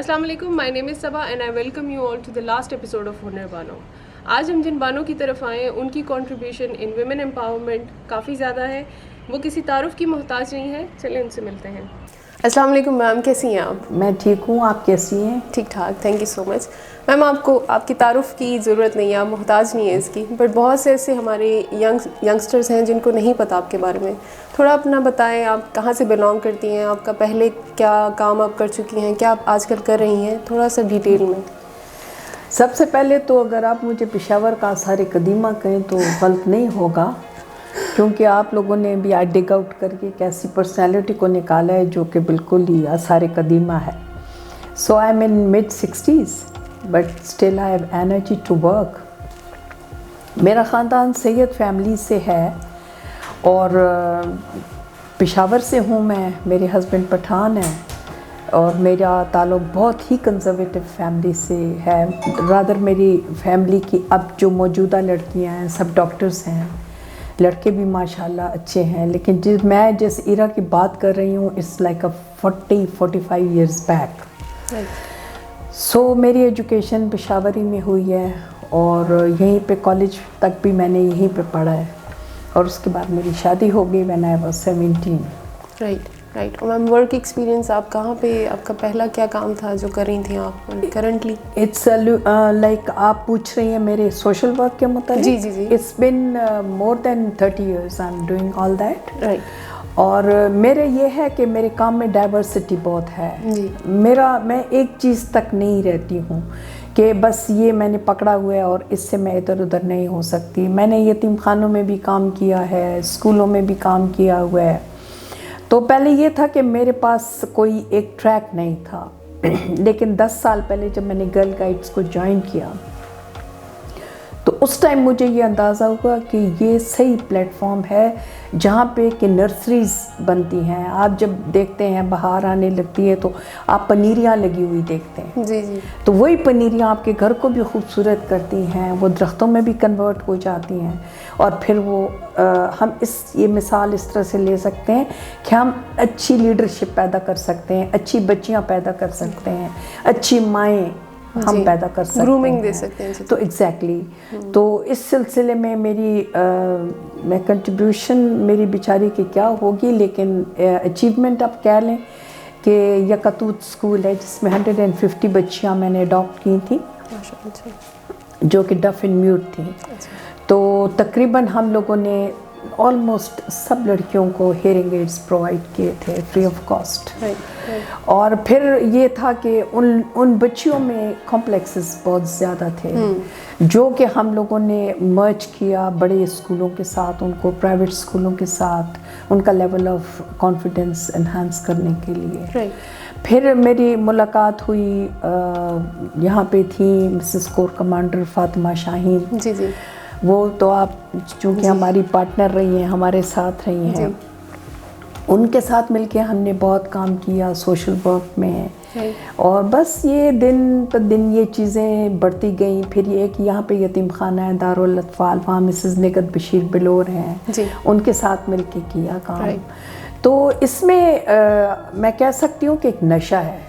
السلام علیکم, my name is Saba and I welcome you all to the last episode of Hunar Bano. آج ہم جن بانوں کی طرف آئے ہیں ان کی کنٹریبیوشن ان ویمن امپاورمنٹ کافی زیادہ ہے, وہ کسی تعارف کی محتاج نہیں ہے. چلیں ان سے ملتے ہیں. السلام علیکم میم, کیسی ہیں آپ؟ میں ٹھیک ہوں, آپ کیسی ہیں؟ ٹھیک ٹھاک, تھینک یو سو مچ. میم آپ کو آپ کی تعارف کی ضرورت نہیں ہے, آپ محتاج نہیں ہیں اس کی, بٹ بہت سے ایسے ہمارے ینگسٹرز ہیں جن کو نہیں پتہ آپ کے بارے میں. تھوڑا اپنا بتائیں, آپ کہاں سے بلانگ کرتی ہیں, آپ کا پہلے کیا کام آپ کر چکی ہیں, کیا آپ آج کل کر رہی ہیں, تھوڑا سا ڈیٹیل میں. سب سے پہلے تو اگر آپ مجھے پشاور کا آثار قدیمہ کہیں تو غلط نہیں ہوگا, کیونکہ آپ لوگوں نے بھی ڈگ آؤٹ کر کے ایک ایسی پرسنالٹی کو نکالا ہے جو کہ بالکل ہی آثار قدیمہ ہے. So I am in mid 60s but still I have energy to work. میرا خاندان سید فیملی سے ہے اور پشاور سے ہوں میں. میرے ہسبینڈ پٹھان ہیں اور میرا تعلق بہت ہی کنزرویٹو فیملی سے ہے. رادر میری فیملی کی اب جو موجودہ لڑکیاں ہیں سب ڈاکٹرز ہیں, لڑکے بھی ماشاءاللہ اچھے ہیں, لیکن میں جس ایرا کی بات کر رہی ہوں اٹس لائک 45 ایئرز بیک. سو میری ایجوکیشن پشاور ہی میں ہوئی ہے اور یہیں پہ کالج تک بھی میں نے یہیں پہ پڑھا ہے, اور اس کے بعد میری شادی ہو گئی when I was 17. رائٹ. اور میم ورک ایکسپیرینس آپ کہاں پہ, آپ کا پہلا کیا کام تھا جو کر رہی تھیں آپ کرنٹلی؟ اٹس لائک آپ پوچھ رہی ہیں میرے سوشل ورک کے متعلق؟ جی جی جی. It's been more than 30 years I am doing all that. Right. اور میرے یہ ہے کہ میرے کام میں ڈائیورسٹی بہت ہے. جی. میں ایک چیز تک نہیں رہتی ہوں کہ بس یہ میں نے پکڑا ہوا ہے اور اس سے میں ادھر ادھر نہیں ہو سکتی. میں نے یتیم خانوں میں بھی کام کیا ہے, اسکولوں میں بھی کام کیا ہوا ہے. تو پہلے یہ تھا کہ میرے پاس کوئی ایک ٹریک نہیں تھا, لیکن 10 سال پہلے جب میں نے گرل گائیڈس کو جوائن کیا تو اس ٹائم مجھے یہ اندازہ ہوا کہ یہ صحیح پلیٹ فارم ہے جہاں پہ کہ نرسریز بنتی ہیں. آپ جب دیکھتے ہیں بہار آنے لگتی ہے تو آپ پنیریاں لگی ہوئی دیکھتے ہیں. جی جی. تو وہی پنیریاں آپ کے گھر کو بھی خوبصورت کرتی ہیں, وہ درختوں میں بھی کنورٹ ہو جاتی ہیں. اور پھر وہ ہم یہ مثال اس طرح سے لے سکتے ہیں کہ ہم اچھی لیڈرشپ پیدا کر سکتے ہیں, اچھی بچیاں پیدا کر سکتے ہیں, اچھی مائیں ہم پیدا کر سکتے ہیں, گرومنگ دے سکتے ہیں. تو ایگزیکٹلی. تو اس سلسلے میں میں کنٹریبیوشن میری بیچاری کی کیا ہوگی, لیکن اچیومنٹ آپ کہہ لیں کہ یکاتوت اسکول ہے جس میں 150 بچیاں میں نے اڈاپٹ کی تھیں جو کہ ڈف اینڈ میوٹ تھیں. تو تقریباً ہم لوگوں نے آلموسٹ سب لڑکیوں کو ہیئرنگ ایڈز پرووائڈ کیے تھے فری آف کاسٹ. اور پھر یہ تھا کہ ان بچیوں میں کمپلیکسز بہت زیادہ تھے جو کہ ہم لوگوں نے مرج کیا بڑے اسکولوں کے ساتھ, ان کو پرائیویٹ اسکولوں کے ساتھ ان کا لیول آف کانفیڈنس انہانس کرنے کے لیے. پھر میری ملاقات ہوئی یہاں پہ تھی مسز کور کمانڈر فاطمہ شاہین. جی جی. وہ تو آپ چونکہ ہماری پارٹنر رہی ہیں, ہمارے ساتھ رہی ہیں, ان کے ساتھ مل کے ہم نے بہت کام کیا سوشل ورک میں. اور بس یہ دن پہ دن یہ چیزیں بڑھتی گئیں. پھر یہ کہ یہاں پہ یتیم خانہ ہے دارالاطفال, وہاں مسز نگت بشیر بلور ہیں, ان کے ساتھ مل کے کیا کام. تو اس میں میں کہہ سکتی ہوں کہ ایک نشہ ہے.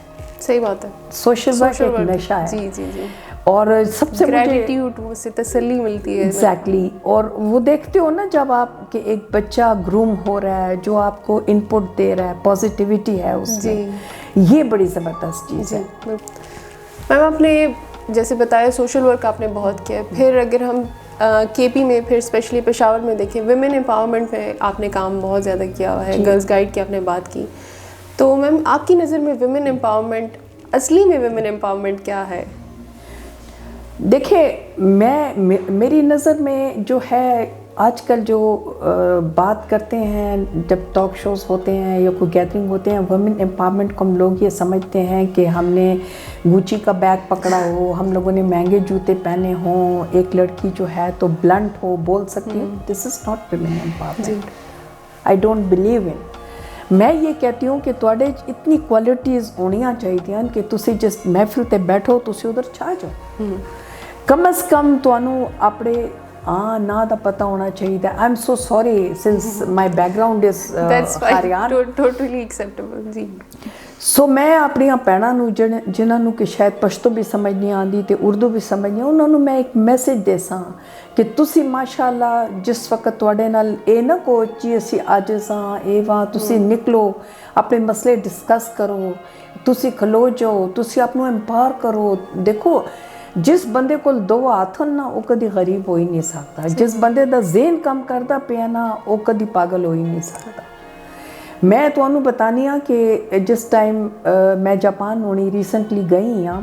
صحیح بات ہے, سوشل ورک ایک نشہ ہے. جی جی جی. اور سب سے گریٹیٹیوڈ, اس سے تسلی ملتی ہے. ایگزیکٹلی. اور وہ دیکھتے ہو نا جب آپ کہ ایک بچہ گروم ہو رہا ہے جو آپ کو ان پٹ دے رہا ہے, پازیٹیوٹی ہے اس میں, یہ بڑی زبردست چیز ہے. میم آپ نے جیسے بتایا سوشل ورک آپ نے بہت کیا. پھر اگر ہم کے پی میں پھر اسپیشلی پشاور میں دیکھیں, ویمن امپاورمنٹ میں آپ نے کام بہت زیادہ کیا ہوا ہے. گرلز گائیڈ کی آپ نے بات کی, تو میم آپ کی نظر میں ویمن امپاورمنٹ, اصلی میں ویمن امپاورمنٹ کیا ہے؟ دیکھیں میری نظر میں جو ہے آج کل جو بات کرتے ہیں جب ٹاک شوز ہوتے ہیں یا کوئی گیدرنگ ہوتے ہیں, ویمن امپاورمنٹ کو ہم لوگ یہ سمجھتے ہیں کہ ہم نے گوچی کا بیگ پکڑا ہو, ہم لوگوں نے مہنگے جوتے پہنے ہوں, ایک لڑکی جو ہے تو بلنٹ ہو, بول سکتی ہوں. This is not women empowerment. I don't believe in. میں یہ کہتی ہوں کہ تواڈے اتنی کوالٹیز ہونیاں چاہیے کہ تسی جس محفل تے بیٹھو تسی ادھر چھا جاؤ. کم از کم تانوں اپنے نا دا پتہ ہونا چاہیے. I am so sorry since my بیک گراؤنڈ از ہریانہ. Totally acceptable. جی. ਸੋ ਮੈਂ ਆਪਣੀਆਂ ਭੈਣਾਂ ਨੂੰ ਜਿਨ੍ਹਾਂ ਨੂੰ ਕਿ ਸ਼ਾਇਦ ਪਸ਼ਤੋ ਵੀ ਸਮਝ ਨਹੀਂ ਆਉਂਦੀ ਤੇ ਉਰਦੂ ਵੀ ਸਮਝ ਨਹੀਂ, ਉਹਨਾਂ ਨੂੰ ਮੈਂ ਇੱਕ ਮੈਸੇਜ ਦੇ ਸਾਂ ਕਿ ਤੁਸੀਂ ਮਾਸ਼ਾਅੱਲਾ ਜਿਸ ਵਕਤ ਤੁਹਾਡੇ ਨਾਲ ਇਹ ਨਾ ਕਹੋ ਕਿ ਅਸੀਂ ਅੱਜ ਸਾਂ ਇਹ ਵਾ, ਤੁਸੀਂ ਨਿਕਲੋ, ਆਪਣੇ ਮਸਲੇ ਡਿਸਕਸ ਕਰੋ, ਤੁਸੀਂ ਖਲੋ ਜਾਓ, ਤੁਸੀਂ ਆਪ ਨੂੰ ਐਮਪਾਵਰ ਕਰੋ। ਦੇਖੋ ਜਿਸ ਬੰਦੇ ਕੋਲ ਦੋ ਹੱਥ ਹਨ ਨਾ ਉਹ ਕਦੀ ਗਰੀਬ ਹੋ ਹੀ ਨਹੀਂ ਸਕਦਾ, ਜਿਸ ਬੰਦੇ ਦਾ ਜ਼ਿਹਨ ਕੰਮ ਕਰਦਾ ਪਿਆ ਨਾ ਉਹ ਕਦੀ ਪਾਗਲ ਹੋ ਹੀ ਨਹੀਂ ਸਕਦਾ। ਮੈਂ ਤੁਹਾਨੂੰ ਬਤਾਨੀ ਹਾਂ ਕਿ ਜਿਸ ਟਾਈਮ ਮੈਂ ਜਾਪਾਨ ਹੋਣੀ ਰੀਸੈਂਟਲੀ ਗਈ ਹਾਂ,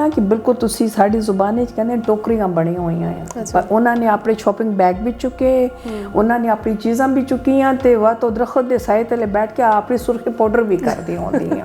ਆ ਕਿ ਬਿਲਕੁਲ ਤੁਸੀਂ ਸਾਡੀ ਜ਼ੁਬਾਨ 'ਚ ਕਹਿੰਦੇ ਟੋਕਰੀਆਂ ਬਣੀਆਂ ਹੋਈਆਂ ਆ, ਪਰ ਉਹਨਾਂ ਨੇ ਆਪਣੇ ਸ਼ਾਪਿੰਗ ਬੈਗ ਵੀ ਚੁੱਕੇ, ਉਹਨਾਂ ਨੇ ਆਪਣੀ ਚੀਜ਼ਾਂ ਵੀ ਚੁੱਕੀਆਂ ਤੇ ਵਾ ਤੋਂ ਦਰਖਤ ਦੇ ਸਾਏ ਥੱਲੇ ਬੈਠ ਕੇ ਆਪਣੀ ਸੁਰਖੀ ਪਾਊਡਰ ਵੀ ਕਰਦੀ ਹੁੰਦੀਆਂ।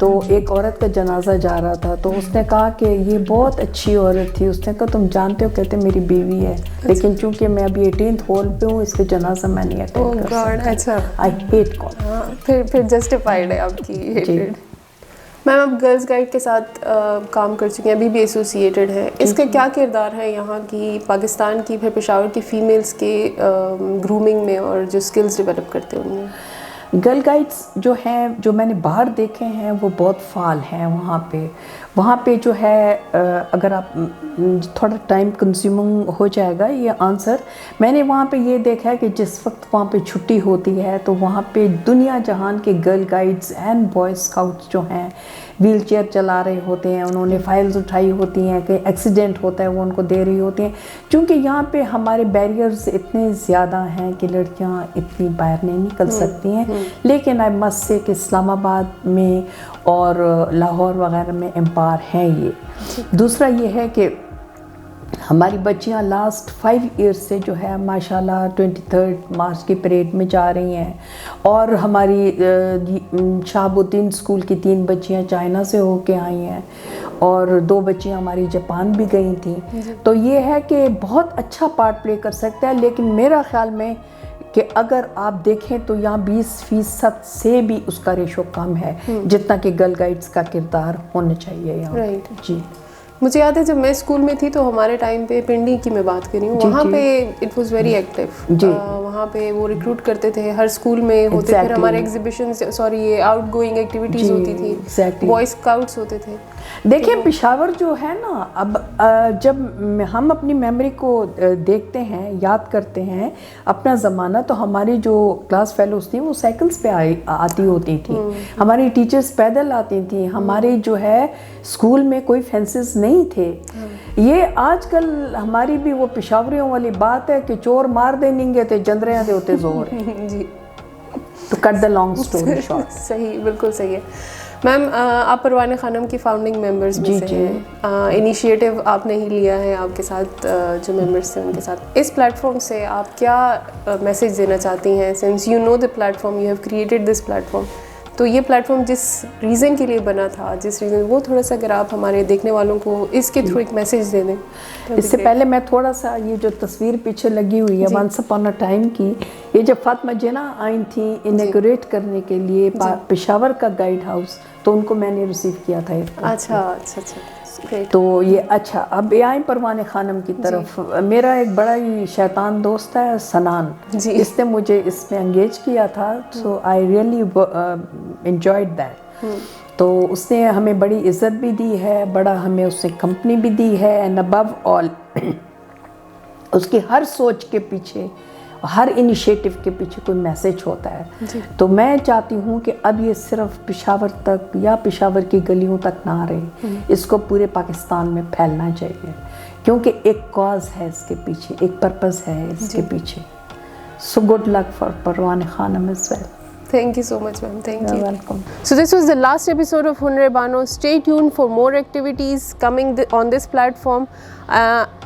تو ایک عورت کا جنازہ جا رہا تھا, تو اس نے کہا کہ یہ بہت اچھی عورت تھی. اس نے کہا تم جانتے ہو, کہتے میری بیوی ہے, لیکن چونکہ میں ابھی 18th ہول پہ ہوں, اس کے جنازہ میں نہیں اٹینڈ کر سکتا. آئی ہیٹ کال. پھر جسٹیفائڈ ہے آپ کی ہیٹریڈ. میم آپ گرلز گائیڈ کے ساتھ کام کر چکی ہیں, ابھی بھی ایسوسیٹڈ ہیں, اس کا کیا کردار ہے یہاں کی, پاکستان کی, پھر پشاور کی فیمیلز کے گرومنگ میں اور جو اسکلز ڈیولپ کرتے ان میں؟ گرل گائیڈس جو ہیں, جو میں نے باہر دیکھے ہیں, وہ بہت فعال ہیں وہاں پہ جو ہے, اگر آپ تھوڑا ٹائم کنزیومنگ ہو جائے گا یہ آنسر, میں نے وہاں پہ یہ دیکھا ہے کہ جس وقت وہاں پہ چھٹی ہوتی ہے تو وہاں پہ دنیا جہان کے girl guides and boy scouts جو ہیں ویل چیئر چلا رہے ہوتے ہیں, انہوں نے فائلز اٹھائی ہوتی ہیں, کہ ایکسیڈنٹ ہوتا ہے وہ ان کو دے رہی ہوتی ہیں. چونکہ یہاں پہ ہمارے بیریئرز اتنے زیادہ ہیں کہ لڑکیاں اتنی باہر نہیں نکل سکتی ہیں, لیکن آئی مسٹ سے کہ اسلام آباد میں اور لاہور وغیرہ میں امپاور ہیں یہ. دوسرا یہ ہے کہ ہماری بچیاں لاسٹ 5 ایئرس سے جو ہے ماشاءاللہ 23 مارچ کی پریڈ میں جا رہی ہیں, اور ہماری شہاب الدین اسکول کی 3 بچیاں چائنا سے ہو کے آئی ہیں, اور 2 بچیاں ہماری جاپان بھی گئی تھیں. تو یہ ہے کہ بہت اچھا پارٹ پلے کر سکتا ہے, لیکن میرا خیال میں کہ اگر آپ دیکھیں تو یہاں 20% سے بھی اس کا ریشو کم ہے جتنا کہ گرل گائیڈس کا کردار ہونا چاہیے یہاں. جی مجھے یاد ہے جب میں اسکول میں تھی تو ہمارے ٹائم پہ پنڈی کی میں بات کر رہی ہوں, وہاں پہ اٹ واز ویری ایکٹیو. وہاں پہ وہ ریکروٹ کرتے تھے, ہر اسکول میں ہوتے, پھر ہمارے ایگزیبیشن یہ آؤٹ گوئنگ ایکٹیویٹیز ہوتی تھی, بوائے اسکاؤٹس ہوتے تھے. دیکھیں پشاور جو ہے نا, اب جب ہم اپنی میموری کو دیکھتے ہیں, یاد کرتے ہیں اپنا زمانہ, تو ہماری جو کلاس فیلوز تھیں وہ سائیکلز پہ آتی ہوتی تھیں, ہماری ٹیچرز پیدل آتی تھیں, ہمارے جو ہے اسکول میں کوئی فینسز نہیں تھے. یہ آج کل ہماری بھی وہ پشاوریوں والی بات ہے کہ چور مار دیں گے تو جندریاں دے ہوتے زور. جی, تو کٹ دا لانگ اسٹوری شارٹ. صحیح, بالکل صحیح ہے. میم آپ پروانہ خانم کی فاؤنڈنگ ممبرز میں سے ہیں, انیشیٹو آپ نے ہی لیا ہے, آپ کے ساتھ جو ممبرس تھے ان کے ساتھ. اس پلیٹ فارم سے آپ کیا میسیج دینا چاہتی ہیں, since you know the platform, you have created this platform, تو یہ پلیٹ فارم جس ریزن کے لیے بنا تھا, جس ریزن, وہ تھوڑا سا اگر آپ ہمارے دیکھنے والوں کو اس کے تھرو ایک میسیج دے دیں. اس سے پہلے میں تھوڑا سا یہ جو تصویر پیچھے لگی ہوئی ہے ونس اپون اے ٹائم کی, یہ جب فاطمہ جناح آئی تھیں انیگوریٹ کرنے کے لیے پشاور کا گائیڈ ہاؤس, تو ان کو میں نے ریسیو کیا تھا. اچھا, تو یہ اچھا. اب یہ آئیں پروانہ خانم کی طرف. میرا ایک بڑا ہی شیطان دوست ہے سنان, اس نے مجھے اس میں انگیج کیا تھا, سو آئی ریئلی انجوائڈ دیٹ. تو اس نے ہمیں بڑی عزت بھی دی ہے, بڑا ہمیں اس نے کمپنی بھی دی ہے, اینڈ ابو آل اس کی ہر سوچ کے پیچھے, ہر انیشیٹو کے پیچھے کوئی میسیج ہوتا ہے. تو میں چاہتی ہوں کہ اب یہ صرف پشاور تک یا پشاور کی گلیوں تک نہ رہے, اس کو پورے پاکستان میں پھیلنا چاہیے, کیونکہ ایک کاز ہے اس کے پیچھے, ایک پرپز ہے اس کے پیچھے. So good look for Parwana Khanum as well. Thank you so much, ma'am. Thank you. You're welcome. So this was the last episode of Hunre Bano. Stay tuned for more activities coming on this platform.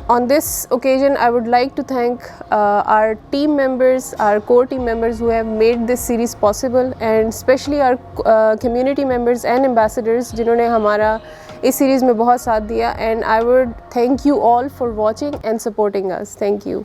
On this occasion, I would like to thank our team members, our core team members who have made this series possible, and especially our community members and ambassadors جنہوں نے ہمارا اس series میں بہت ساتھ دیا. And I would thank you all for watching and supporting us. Thank you.